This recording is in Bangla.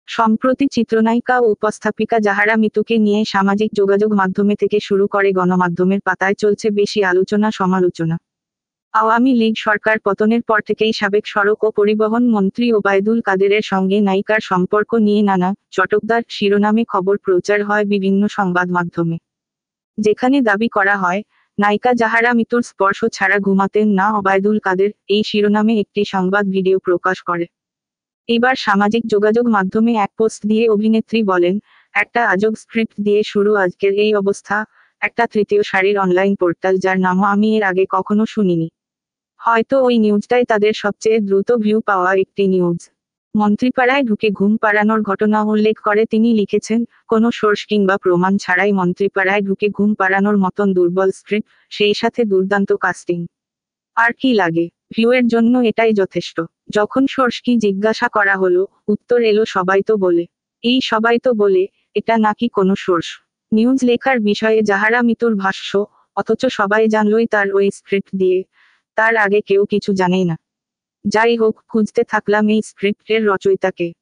সম্প্রতি চিত্রনায়িকা ও উপস্থাপিকা জাহারা মিতুকে নিয়ে সামাজিক যোগাযোগ মাধ্যমে থেকে শুরু করে গণমাধ্যমের পাতায় চলছে বেশি আলোচনা সমালোচনা। আওয়ামী লীগ সরকার পতনের পর থেকেই সাবেক সড়ক ও পরিবহন মন্ত্রী ওবায়দুল কাদেরের সঙ্গে নায়িকার সম্পর্ক নিয়ে নানা চটকদার শিরোনামে খবর প্রচার হয় বিভিন্ন সংবাদ মাধ্যমে। যেখানে দাবি করা হয়, নায়িকা জাহারা মিতুর স্পর্শ ছাড়া ঘুমাতেন না ওবায়দুল কাদের, এই শিরোনামে একটি সংবাদ ভিডিও প্রকাশ করে। এবার সামাজিক যোগাযোগ মাধ্যমে এক পোস্ট দিয়ে অভিনেত্রী বলেন, একটা আজব স্ক্রিপ্ট দিয়ে শুরু আজকের এই অবস্থা। একটা তৃতীয় সারির অনলাইন পোর্টাল যার নামও আমি এর আগে কখনো শুনিনি। হয়তো ওই নিউজটাই তাদের সবচেয়ে দ্রুত ভিউ পাওয়া একটি নিউজ। মন্ত্রীপাড়ায় ঢুকে ঘুম পাড়ানোর ঘটনা উল্লেখ করে তিনি লিখেছেন, কোনো সোর্স কিংবা প্রমাণ ছাড়াই মন্ত্রীপাড়ায় ঢুকে ঘুম পাড়ানোর মতন দুর্বল স্ক্রিপ্ট, সেই সাথে দুর্দান্ত কাস্টিং। আর কি লাগে? ভিউয়ের জন্য এটাই যথেষ্ট। যখন সোর্সকে জিজ্ঞাসা করা হলো, উত্তর এলো সবাই তো বলে। এই সবাই তো বলে, এটা নাকি কোনো সোর্স? নিউজ লেখার বিষয়ে জাহারা মিতুর ভাষ্য, অথচ সবাই জানলই তার ওই স্ক্রিপ্ট দিয়ে। তার আগে কেউ কিছু জানেই না। যাই হোক, খুঁজতে থাকলাম এই স্ক্রিপ্টের রচয়িতাকে।